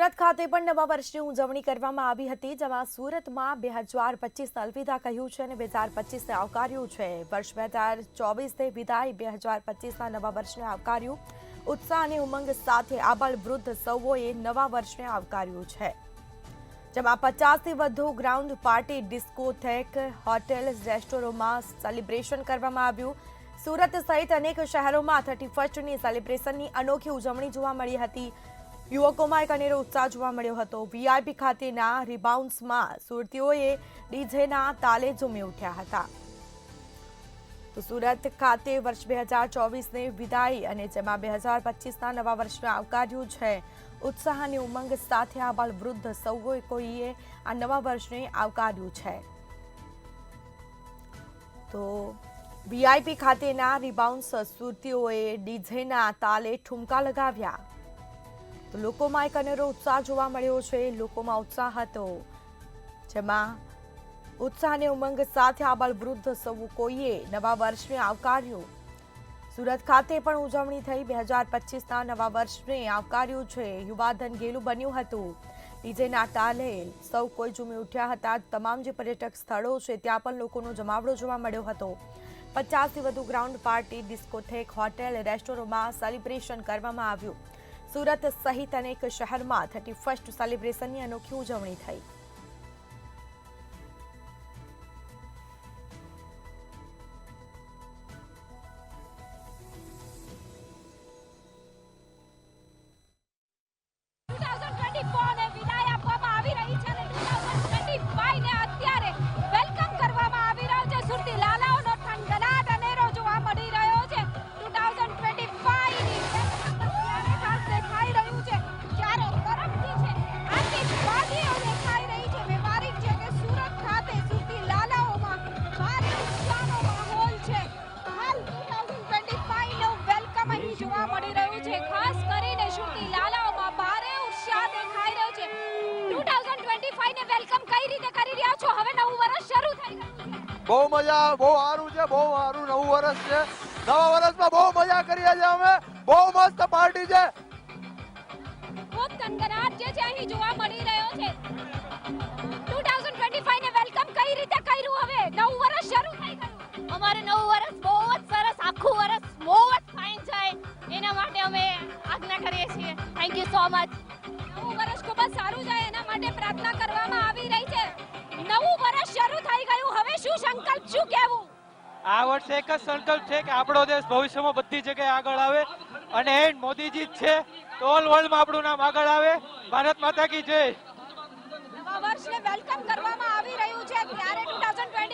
સુરત ખાતે પણ નવા વર્ષની ઉજવણી કરવામાં આવી હતી, જેમાં સુરતમાં 2025 અલવિદા કહ્યું છે અને 2025ને આવકાર્યું છે. વર્ષ 2024ને વિદાય, 2025ના નવા વર્ષને આવકાર્યું. ઉત્સાહ અને ઉમંગ સાથે આબાલ વૃદ્ધ સૌએ નવા વર્ષને આવકાર્યું છે, જેમાં 50થી વધુ ગ્રાઉન્ડ પાર્ટી, ડિસ્કોથેક, હોટેલ, રેસ્ટોરન્ટમાં સેલિબ્રેશન કરવામાં આવ્યું. સુરત સહિત અનેક શહેરોમાં 31સ્ટની સેલિબ્રેશનની અનોખી ઉજવણી જોવા મળી હતી. યુવકોમાં એક અનેરો ઉત્સાહ જોવા મળ્યો હતો. વીઆઈપી ખાતેના રિબાઉન્સમાં સુરતીઓએ ડીજેના તાલે ઝૂમી ઉઠ્યા હતા. તો સુરત ખાતે વર્ષ 2024ને વિદાય અને જેમાં 2025ના નવા વર્ષને આવકાર્યું છે. ઉત્સાહ અને ઉમંગ સાથે આબાલ વૃદ્ધ સૌ કોઈએ આ નવા વર્ષને આવકાર્યું છે. તો વીઆઈપી ખાતેના રિબાઉન્સ સુરતીઓએ ડીજેના તાલે ઠુમકા લગાવ્યા. તો લોકોમાં એક અનેરો ઉત્સાહ જોવા મળ્યો છે. લોકોમાં ઉત્સાહ હતો, જેમાં ઉત્સાહ અને ઉમંગ સાથે આબાલ વૃદ્ધ સૌ કોઈએ નવા વર્ષને આવકાર્યું. સુરત ખાતે પણ ઉજવણી થઈ. 2025ના નવા વર્ષને આવકાર્યું છે. યુવાધન ગેલું બન્યું હતું. ડીજેના તાલે સૌ કોઈ ઝૂમી ઉઠ્યા હતા. તમામ જે પર્યટક સ્થળો છે ત્યાં પણ લોકોનો જમાવડો જોવા મળ્યો હતો. 50થી વધુ ગ્રાઉન્ડ પાર્ટી, ડિસ્કોથેક, હોટેલ, રેસ્ટોરન્ટમાં સેલિબ્રેશન કરવામાં આવ્યું. સુરત સહિત અનેક શહેરમાં 31સ્ટ સેલિબ્રેશનની અનોખી ઉજવણી થઈ. બહુ મજા, બહુ સારું છે, બહુ સારું નવું વર્ષ છે. નવા વર્ષમાં બહુ મજા કરીએ છીએ અમે. બહુ મસ્ત પાર્ટી છે. ખૂબ થનગનાટ જે છે અહીં જોવા મળી રહ્યો છે. 2025 ને વેલકમ કઈ રીતે કર્યું? હવે નવું વર્ષ શરૂ થઈ ગયું. અમારે નવું વર્ષ બહુ જ સરસ, આખું વર્ષ બહુ જ ફાઇન જાય, એના માટે અમે આજ્ઞા કરીએ છીએ. Thank you so much. નવું વર્ષ ખૂબ જ સારું જાય એના માટે પ્રાર્થના કરવામાં આવી રહી છે. નવું વર્ષ શરૂ થઈ ગયું, હવે શું સંકલ્પ, શું કહેવું? આ વર્ષે એક જ સંકલ્પ છે કે આપણો દેશ ભવિષ્યમાં બધી જગ્યાએ આગળ આવે અને મોદીજી જ છે તો ઓલ વર્લ્ડમાં આપણું નામ આગળ આવે. ભારત માતા કી જય. નવા વર્ષને વેલકમ કરવામાં આવી રહ્યું છે ત્યારે 2025